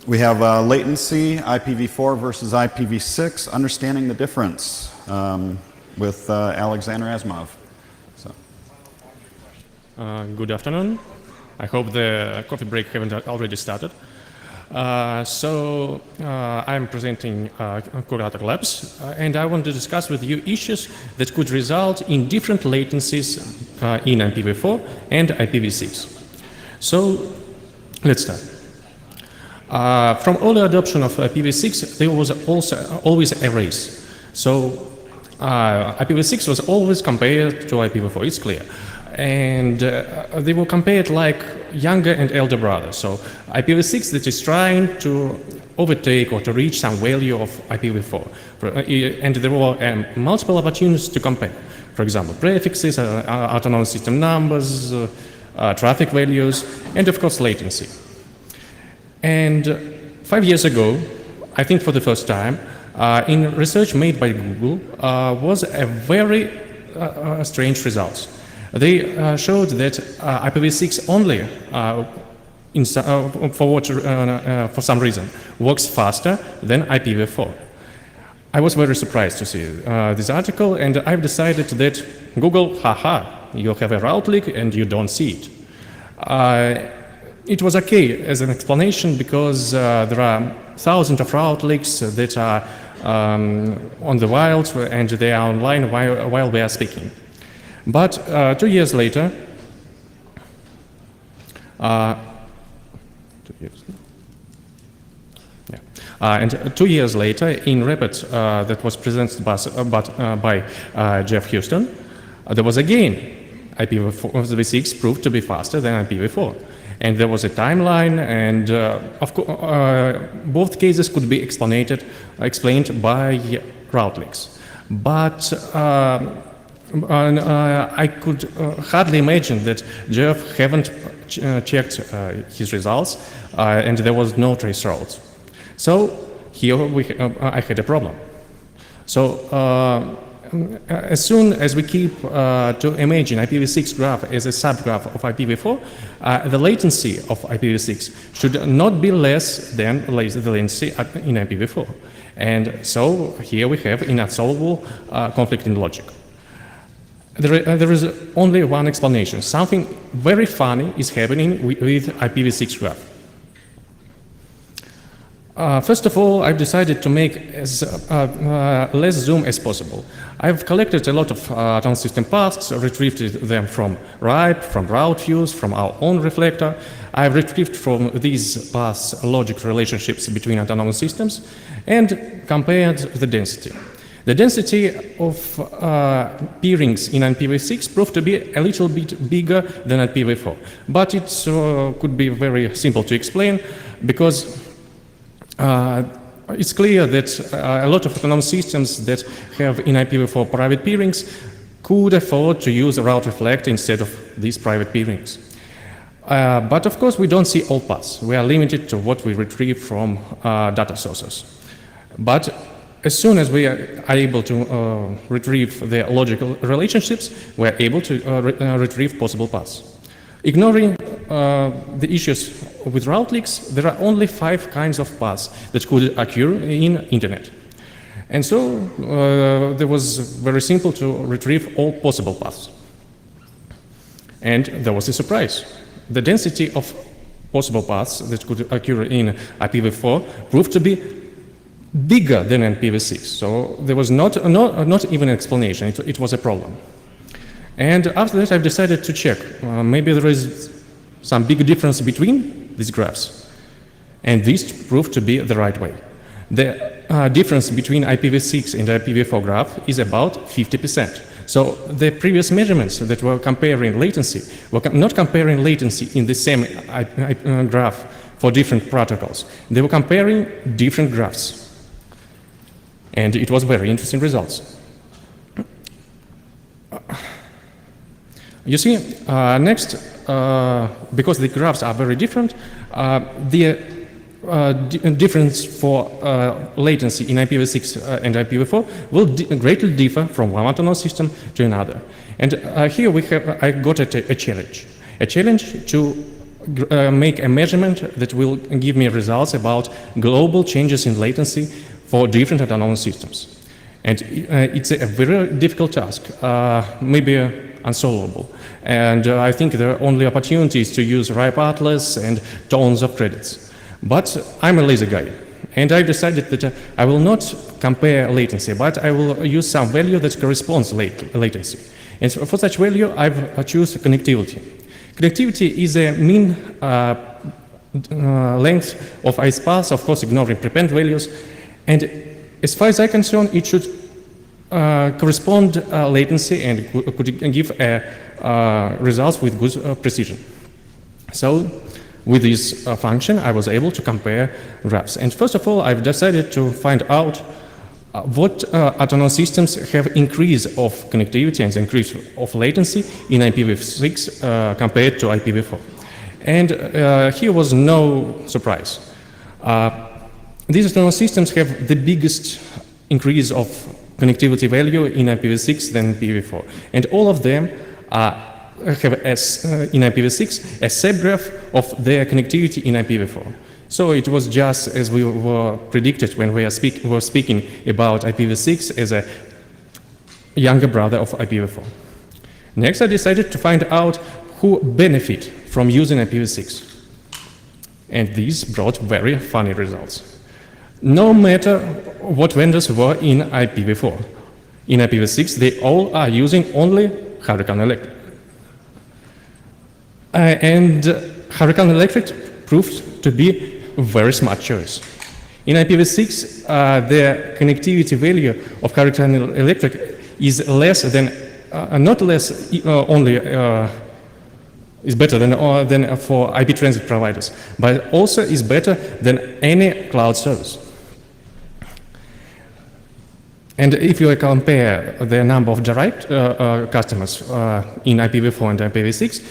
We have latency, IPv4 versus IPv6, understanding the difference with Alexander Asimov. So. Good afternoon. I hope the coffee break haven't already started. I'm presenting Curator Labs, and I want to discuss with you issues that could result in different latencies in IPv4 and IPv6. So let's start. From early adoption of IPv6, there was always a race. So IPv6 was always compared to IPv4, it's clear. And they were compared like younger and elder brothers. So IPv6 that is trying to overtake or to reach some value of IPv4. And there were multiple opportunities to compare. For example, prefixes, autonomous system numbers, traffic values, and of course latency. And 5 years ago, I think for the first time, in research made by Google, was a very strange results. They showed that IPv6 only, for some reason, works faster than IPv4. I was very surprised to see this article, and I've decided that Google, haha, you have a route leak and you don't see it. It was okay as an explanation because there are thousands of route leaks that are on the wild and they are online while we are speaking. But 2 years later, 2 years later, in report that was presented by Jeff Houston, there was again IPv6 proved to be faster than IPv4. And there was a timeline, and of course, both cases could be explained by route leaks. But I could hardly imagine that Jeff haven't checked his results, and there was no trace routes. So here I had a problem. So as soon as we keep to imagine IPv6 graph as a subgraph of IPv4, the latency of IPv6 should not be less than the latency in IPv4. And so here we have an unsolvable conflict in logic. There is only one explanation. Something very funny is happening with IPv6 graph. First of all, I've decided to make as less zoom as possible. I've collected a lot of autonomous system paths, retrieved them from RIPE, from route views, from our own reflector. I've retrieved from these paths logic relationships between autonomous systems and compared the density. The density of peerings in IPv6 proved to be a little bit bigger than IPv4, but it could be very simple to explain because it's clear that a lot of autonomous systems that have in IPv4 private peerings could afford to use a route reflector instead of these private peerings. But of course, we don't see all paths. We are limited to what we retrieve from data sources. But as soon as we are able to retrieve the logical relationships, we are able to retrieve possible paths. Ignoring the issues with route leaks, there are only 5 kinds of paths that could occur in internet. And so there was very simple to retrieve all possible paths. And there was a surprise. The density of possible paths that could occur in IPv4 proved to be bigger than IPv6. So there was not even an explanation. It was a problem. And after that, I've decided to check. Maybe there is some big difference between these graphs. And this proved to be the right way. The difference between IPv6 and IPv4 graph is about 50%. So the previous measurements that were comparing latency were not comparing latency in the same graph for different protocols. They were comparing different graphs. And it was very interesting results. You see, next, because the graphs are very different, the difference for latency in IPv6 and IPv4 will greatly differ from one autonomous system to another. And here I got a challenge to make a measurement that will give me results about global changes in latency for different autonomous systems. And it's a very difficult task, maybe unsolvable. And I think there are only opportunities to use RIPE Atlas and tons of credits. But I'm a lazy guy, and I decided that I will not compare latency, but I will use some value that corresponds to latency. And for such value, I've chosen connectivity. Connectivity is a mean length of ice paths, of course ignoring prepend values, and as far as I'm concerned, it should correspond latency and could give results with good precision. So with this function, I was able to compare graphs. And first of all, I've decided to find out what autonomous systems have increase of connectivity and increase of latency in IPv6 compared to IPv4. And here was no surprise. These autonomous systems have the biggest increase of connectivity value in IPv6 than IPv4. And all of them have, in IPv6, a subgraph of their connectivity in IPv4. So it was just as we were predicted when we were speaking about IPv6 as a younger brother of IPv4. Next, I decided to find out who benefit from using IPv6. And these brought very funny results. No matter what vendors were in IPv4, in IPv6, they all are using only Hurricane Electric. And Hurricane Electric proved to be a very smart choice. In IPv6, the connectivity value of Hurricane Electric is less than, not less only, is better than for IP transit providers, but also is better than any cloud service. And if you compare the number of direct customers in IPv4 and IPv6,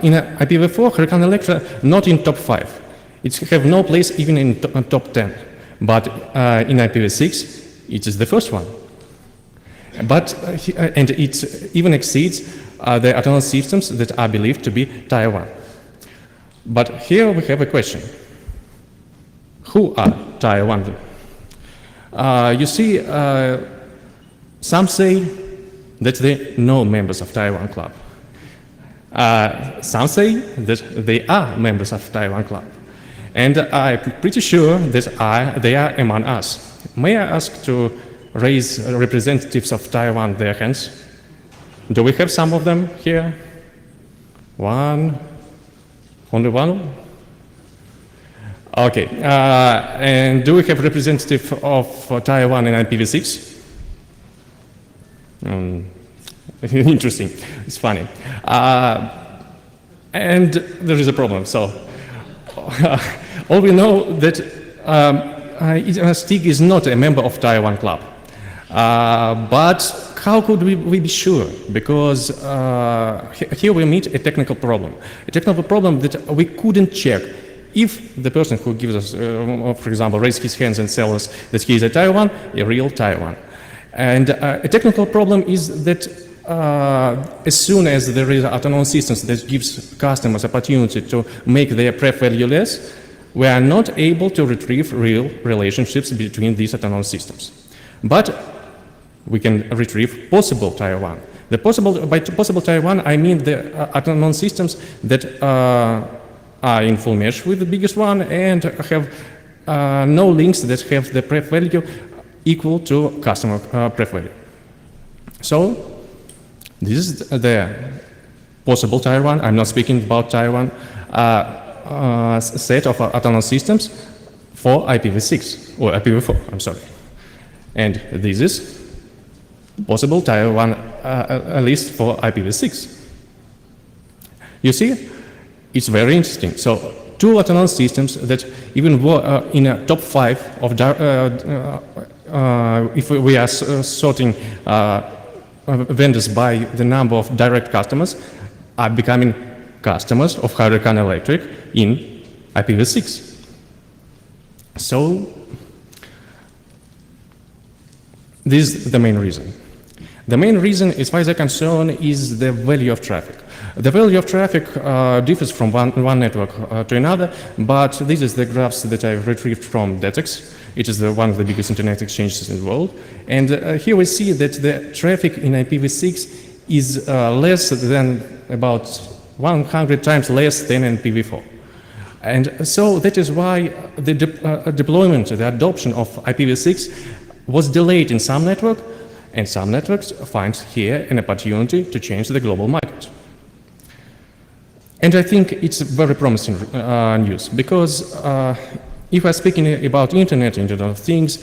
in IPv4, Hurricane Electric not in top 5. It have no place even in top 10. But in IPv6, it is the first one. But and it even exceeds the autonomous systems that are believed to be Tier 1. But here we have a question. Who are Tier 1? You see, some say that they know members of Tier 1 club. Some say that they are members of Tier 1 club. And I'm pretty sure that they are among us. May I ask to raise representatives of Tier 1 their hands? Do we have some of them here? One? Only one? Okay. And do we have representative of Tier 1 in IPv6? Interesting. It's funny. And there is a problem. So all we know that STIG is not a member of Tier 1 club. But how could we be sure? Because here we meet a technical problem. A technical problem that we couldn't check. If the person who gives us, for example, raises his hands and tells us that he is a Tier 1, a real Tier 1. And a technical problem is that as soon as there is autonomous systems that gives customers opportunity to make their pref value less, we are not able to retrieve real relationships between these autonomous systems. But we can retrieve possible Tier 1. By possible Tier 1, I mean the autonomous systems that are in full mesh with the biggest one and have no links that have the pref value equal to customer pref value. So this is the possible Tier 1. I'm not speaking about Tier 1 set of autonomous systems for IPv6 or IPv4. I'm sorry. And this is possible Tier 1 list for IPv6. You see, it's very interesting. So two autonomous systems that even were in a top 5 of, if we are sorting vendors by the number of direct customers, are becoming customers of Hurricane Electric in IPv6. So this is the main reason. The main reason, as far as I'm concerned, is the value of traffic. The value of traffic differs from one network to another, but this is the graphs that I've retrieved from DETEX. It is one of the biggest internet exchanges in the world. And here we see that the traffic in IPv6 is less than about 100 times less than in IPv4. And so that is why the deployment, the adoption of IPv6 was delayed in some network, and some networks find here an opportunity to change the global market. And I think it's very promising news, because if I'm speaking about Internet of Things,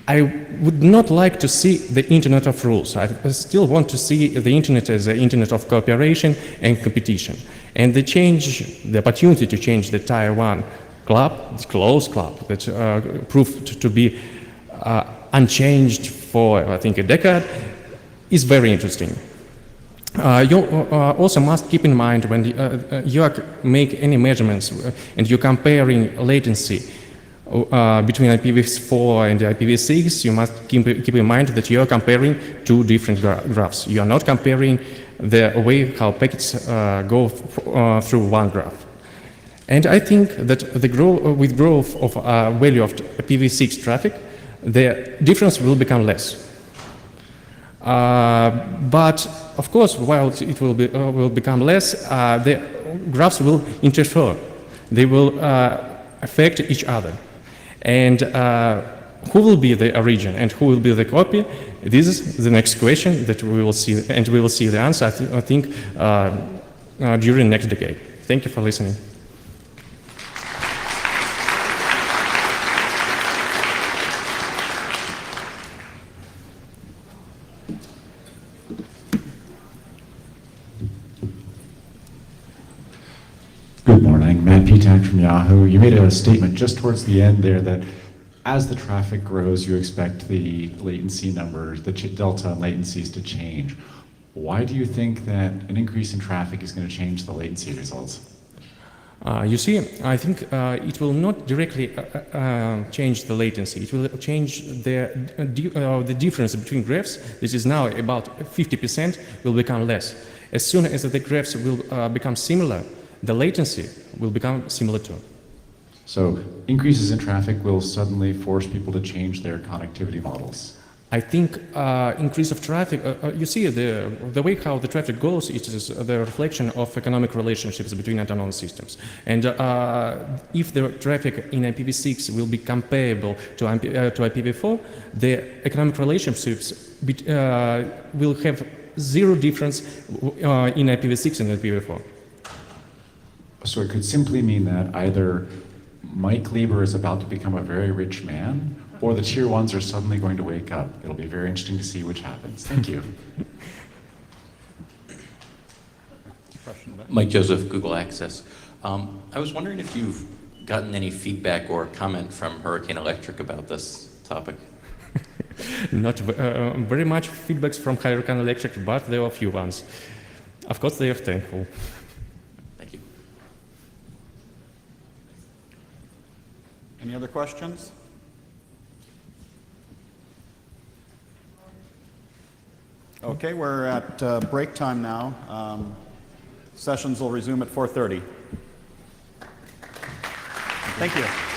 I would not like to see the Internet of rules. I still want to see the Internet as the Internet of cooperation and competition. And the opportunity to change the Tier 1 club, the closed club, that proved to be unchanged for, I think, a decade, is very interesting. You also must keep in mind when you make any measurements and you're comparing latency between IPv4 and IPv6, you must keep in mind that you are comparing two different graphs. You are not comparing the way how packets go through one graph. And I think that with growth of value of IPv6 traffic, the difference will become less. But of course, while it will become less, the graphs will interfere. They will affect each other. And who will be the origin and who will be the copy? This is the next question that we will see, and we will see the answer, I think, during next decade. Thank you for listening. Good morning, Matt Petak from Yahoo. You made a statement just towards the end there that as the traffic grows, you expect the latency numbers, the delta latencies to change. Why do you think that an increase in traffic is going to change the latency results? You see, I think it will not directly change the latency. It will change the difference between graphs. This is now about 50%, will become less. As soon as the graphs will become similar, the latency will become similar too. So increases in traffic will suddenly force people to change their connectivity models. I think increase of traffic, you see the way how the traffic goes, it is the reflection of economic relationships between autonomous systems. And if the traffic in IPv6 will be comparable to IPv4, the economic relationships will have zero difference in IPv6 and IPv4. So it could simply mean that either Mike Lieber is about to become a very rich man, or the tier ones are suddenly going to wake up. It'll be very interesting to see which happens. Thank you. Mike Joseph, Google Access. I was wondering if you've gotten any feedback or comment from Hurricane Electric about this topic. Not very much feedbacks from Hurricane Electric, but there are a few ones. Of course, they are thankful. Thank you. Any other questions? Okay, we're at break time now. Sessions will resume at 4:30. Thank you.